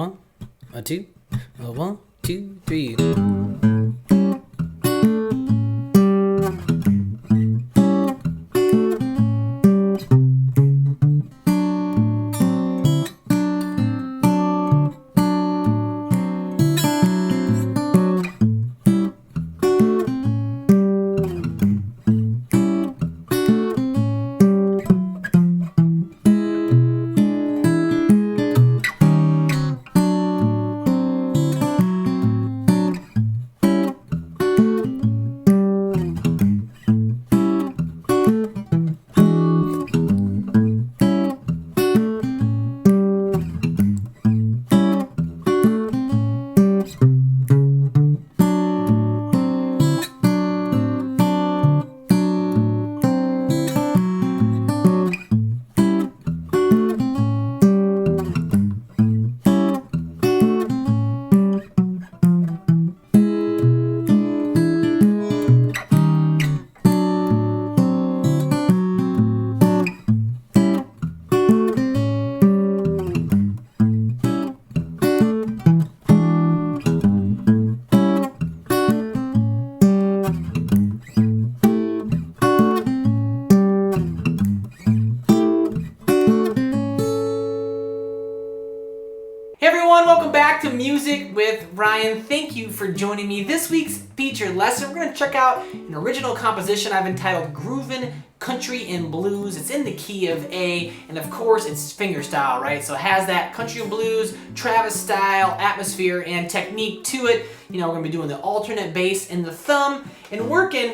1, a 2, a 1, 2, 3. Hey everyone, welcome back to Music with Ryan. Thank you for joining me. This week's featured lesson, we're going to check out an original composition I've entitled Groovin' Country and Blues. It's in the key of A, and of course it's fingerstyle, right? So it has that country and blues, Travis style, atmosphere, and technique to it. You know, we're going to be doing the alternate bass and the thumb, and working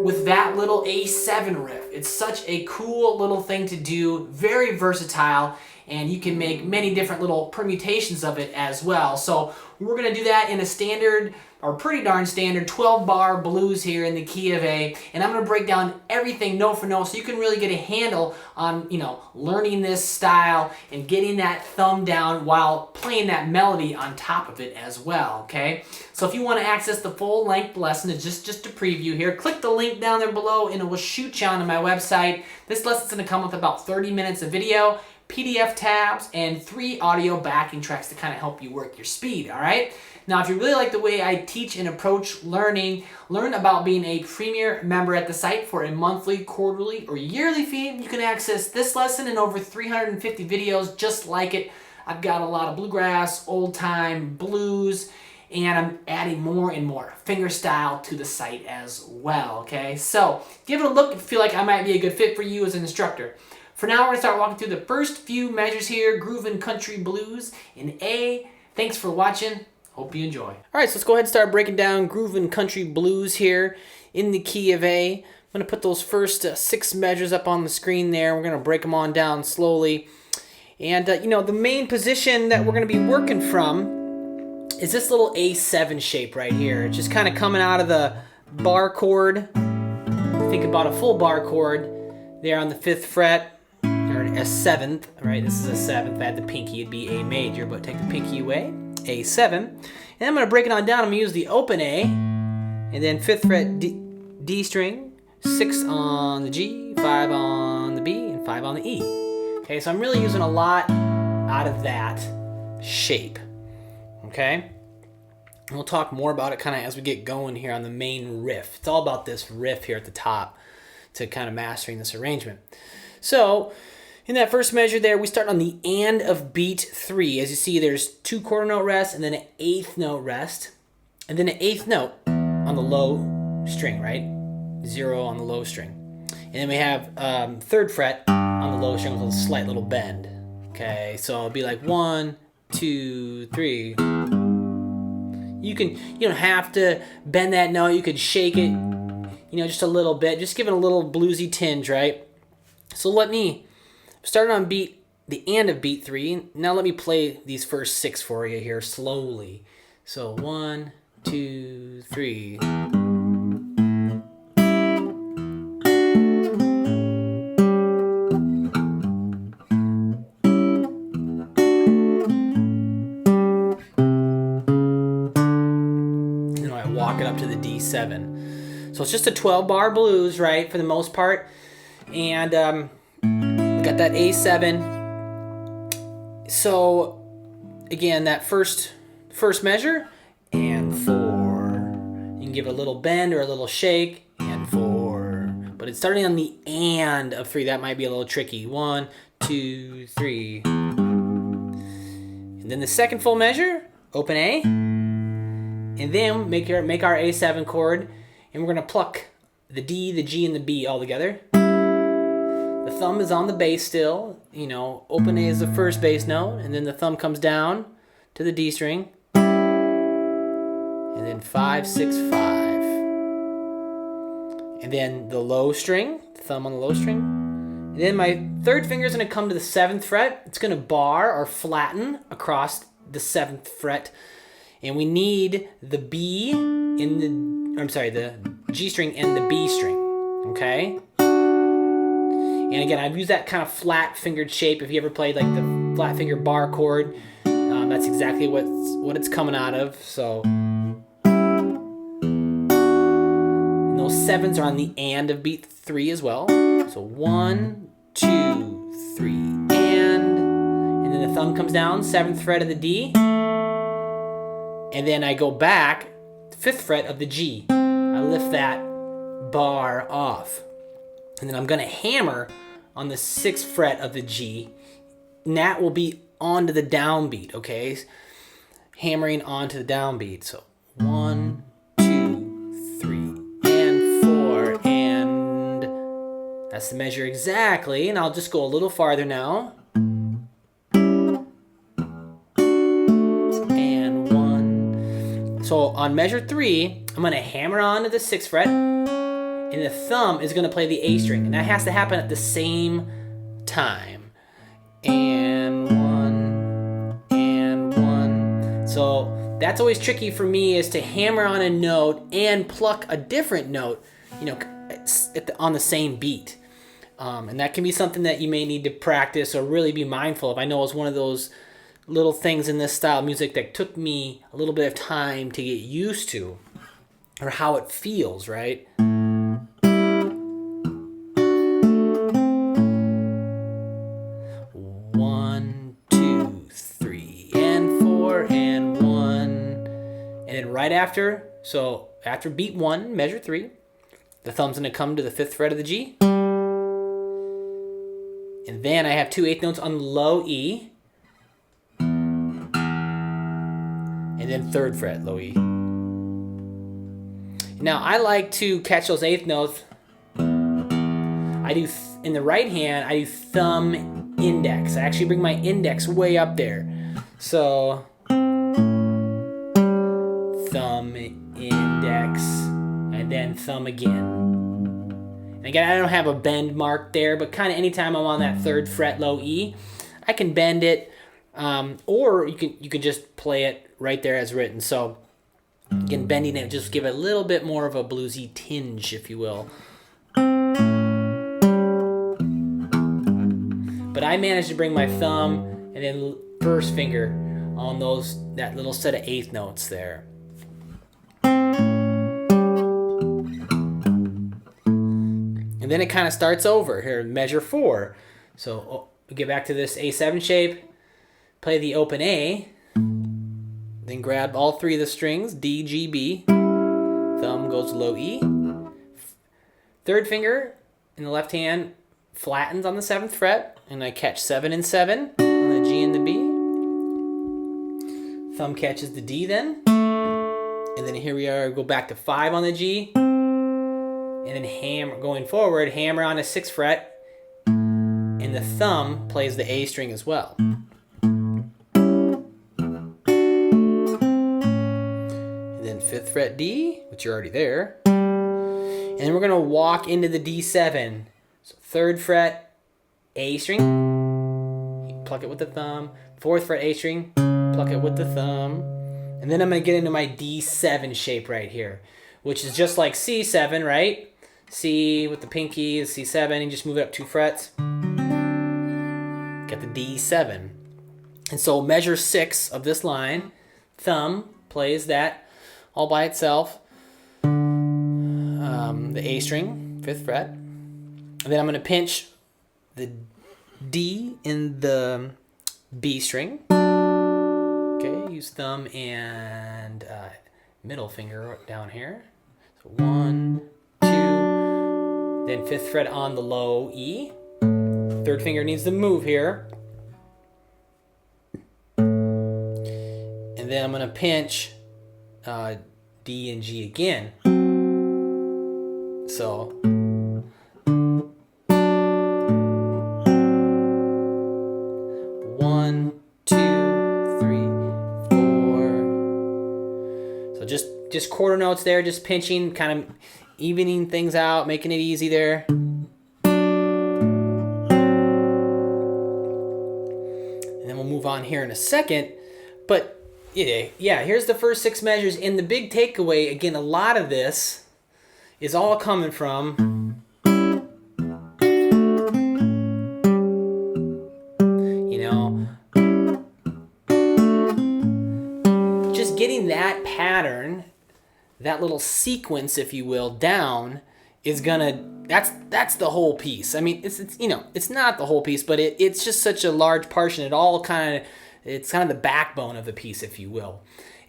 with that little A7 riff. It's such a cool little thing to do, very versatile, and you can make many different little permutations of it as well. So we're gonna do that in a standard, or pretty darn standard, 12-bar blues here in the key of A, and I'm gonna break down everything note for note so you can really get a handle on, you know, learning this style and getting that thumb down while playing that melody on top of it as well, okay? So if you wanna access the full-length lesson, it's just a preview here, click the link down there below and it will shoot you onto my website. This lesson's gonna come with about 30 minutes of video, PDF tabs, and 3 audio backing tracks to kind of help you work your speed, all right? Now, if you really like the way I teach and approach learning, learn about being a premier member at the site for a monthly, quarterly, or yearly fee. You can access this lesson and over 350 videos just like it. I've got a lot of bluegrass, old-time, blues, and I'm adding more and more fingerstyle to the site as well, okay? So give it a look if you feel like I might be a good fit for you as an instructor. For now, we're going to start walking through the first few measures here, Groovin' Country Blues in A. Thanks for watching. Hope you enjoy. All right, so let's go ahead and start breaking down Groovin' Country Blues here in the key of A. I'm going to put those first 6 measures up on the screen there. We're going to break them on down slowly. And, you know, the main position that we're going to be working from is this little A7 shape right here. It's just kind of coming out of the bar chord. Think about a full bar chord there on the 5th fret. Or a 7th, right? This is a 7th. If I had the pinky, it'd be A major, but take the pinky away, A7. And I'm going to break it on down. I'm going to use the open A, and then 5th fret D string, 6 on the G, 5 on the B, and 5 on the E. Okay, so I'm really using a lot out of that shape. Okay? And we'll talk more about it kind of as we get going here on the main riff. It's all about this riff here at the top to kind of mastering this arrangement. So, in that first measure there, we start on the and of beat 3. As you see, there's 2 quarter note rests and then an 8th note rest. And then an 8th note on the low string, right? 0 on the low string. And then we have 3rd fret on the low string with a slight little bend. Okay, so it'll be like 1, 2, 3. You don't have to bend that note. You could shake it, you know, just a little bit. Just give it a little bluesy tinge, right? So let me start on the and of beat 3. Now let me play these first 6 for you here slowly. So 1, 2, 3. Then I walk it up to the D7. So it's just a 12-bar blues, right, for the most part. And got that A7, So again, that first measure, and 4. You can give it a little bend or a little shake, and 4. But it's starting on the and of 3. That might be a little tricky. 1, 2, 3. And then the second full measure, open A, and then make our A7 chord, and we're gonna pluck the D, the G, and the B all together. The thumb is on the bass still, you know, open A is the first bass note, and then the thumb comes down to the D string, and then 5, 6, 5. And then the low string, thumb on the low string. And then my third finger is going to come to the 7th fret. It's going to bar or flatten across the 7th fret. And we need the B in the G string and the B string, okay? And again, I've used that kind of flat fingered shape. If you ever played like the flat finger bar chord, that's exactly what it's coming out of. So, and those 7s are on the and of beat 3 as well. So 1, 2, 3, and then the thumb comes down, 7th fret of the D, and then I go back, 5th fret of the G. I lift that bar off, and then I'm gonna hammer on the 6th fret of the G, and that will be onto the downbeat, okay? Hammering onto the downbeat. So 1, 2, 3, and 4, and that's the measure exactly. And I'll just go a little farther now. And 1. So on measure 3, I'm gonna hammer onto the 6th fret, and the thumb is gonna play the A string, and that has to happen at the same time. And 1, and 1. So that's always tricky for me, is to hammer on a note and pluck a different note, you know, on the same beat. And that can be something that you may need to practice or really be mindful of. I know it's one of those little things in this style of music that took me a little bit of time to get used to, or how it feels, right? 1, 2, 3, and 4, and 1. And then right after, so after beat 1, measure 3, the thumb's gonna come to the 5th fret of the G. And then I have 2 8th notes on the low E. And then 3rd fret, low E. Now I like to catch those 8th notes. I do, in the right hand, I do thumb index. I actually bring my index way up there. So, thumb, index, and then thumb again. And again, I don't have a bend mark there, but kind of anytime I'm on that 3rd fret low E, I can bend it, or you can just play it right there as written. So again, bending it, just give it a little bit more of a bluesy tinge, if you will. But I managed to bring my thumb and then first finger on that little set of 8th notes there. And then it kind of starts over here, measure 4. So we get back to this A7 shape, play the open A, then grab all 3 of the strings, D, G, B, thumb goes low E, 3rd finger in the left hand flattens on the 7th fret, and I catch 7 and 7 on the G and the B. Thumb catches the D then, and then here we are, go back to 5 on the G, and then hammer, going forward, hammer on a 6th fret, and the thumb plays the A string as well. And then 5th fret D, which you're already there. And then we're gonna walk into the D7. So 3rd fret, A string, you pluck it with the thumb. 4th fret, A string, pluck it with the thumb. And then I'm gonna get into my D7 shape right here, which is just like C7, right? C with the pinky is C7, and just move it up 2 frets. Got the D7. And so measure 6 of this line, thumb plays that all by itself. The A string, 5th fret. And then I'm going to pinch the D in the B string. Okay, use thumb and middle finger down here. So 1, 2, then 5th fret on the low E. 3rd finger needs to move here. And then I'm going to pinch D and G again. So 1, 2, 3, 4. So just quarter notes there, just pinching, kind of evening things out, making it easy there. And then we'll move on here in a second. But yeah, here's the first 6 measures. And the big takeaway, again, a lot of this is all coming from, you know, just getting that pattern, that little sequence, if you will, down is gonna, that's the whole piece. I mean, it's you know, it's not the whole piece, but it's just such a large portion. It's kind of the backbone of the piece, if you will.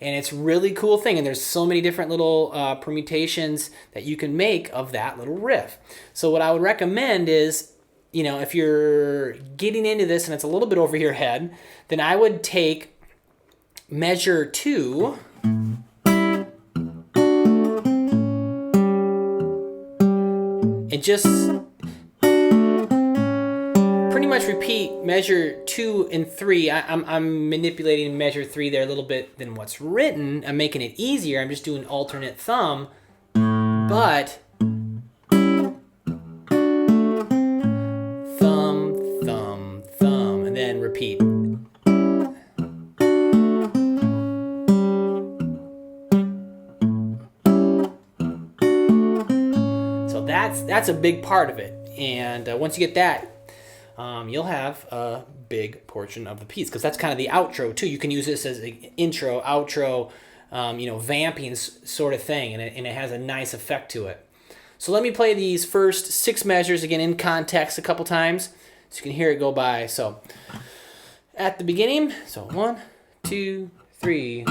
And it's a really cool thing. And there's so many different little permutations that you can make of that little riff. So what I would recommend is, you know, if you're getting into this and it's a little bit over your head, then I would take measure 2 and just pretty much repeat measure 2 and 3. I'm manipulating measure 3 there a little bit than what's written. I'm making it easier. I'm just doing alternate thumb, but thumb, thumb, thumb, and then repeat. So that's a big part of it. And once you get that, you'll have a big portion of the piece, because that's kind of the outro too. You can use this as an intro, outro, you know, vamping sort of thing, and it has a nice effect to it. So let me play these first 6 measures again in context a couple times so you can hear it go by. So at the beginning, so 1, 2, 3.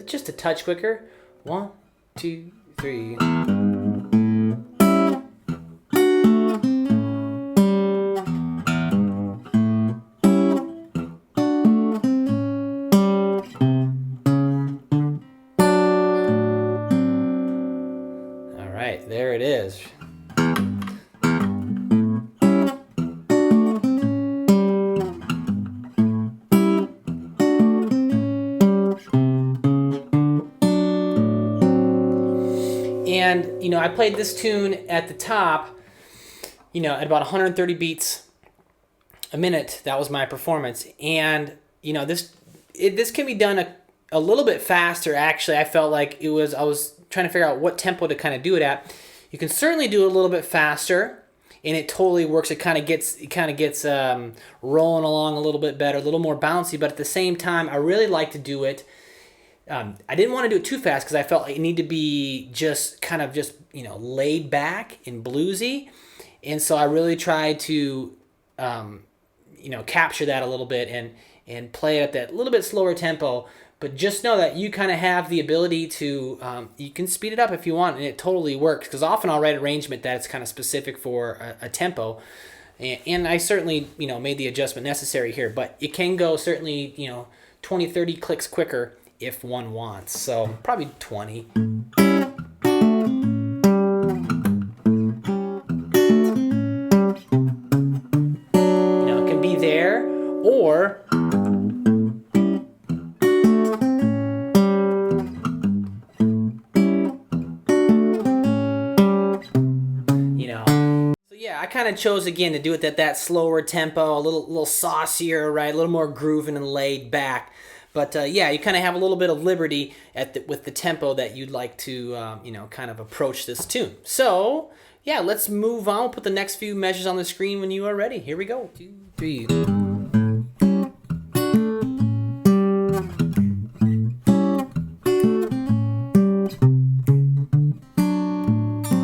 Just a touch quicker. 1, 2, 3. All right, there it is. And, you know, I played this tune at the top, you know, at about 130 beats a minute. That was my performance. And, you know, this can be done a little bit faster, actually. I felt like I was trying to figure out what tempo to kind of do it at. You can certainly do it a little bit faster, and it totally works. It kind of gets rolling along a little bit better, a little more bouncy. But at the same time, I really like to do it. I didn't want to do it too fast because I felt like it needed to be just you know, laid back and bluesy, and so I really tried to you know, capture that a little bit and play at that little bit slower tempo. But just know that you kind of have the ability to you can speed it up if you want, and it totally works, because often I'll write arrangement that's kind of specific for a tempo, and I certainly, you know, made the adjustment necessary here. But it can go certainly, you know, 20-30 clicks quicker if one wants. So probably 20. You know, it can be there, or you know. So yeah, I kind of chose again to do it at that slower tempo, a little saucier, right? A little more grooving and laid back. But yeah, you kind of have a little bit of liberty with the tempo that you'd like to, you know, kind of approach this tune. So yeah, let's move on. We'll put the next few measures on the screen when you are ready. Here we go. 2, 3.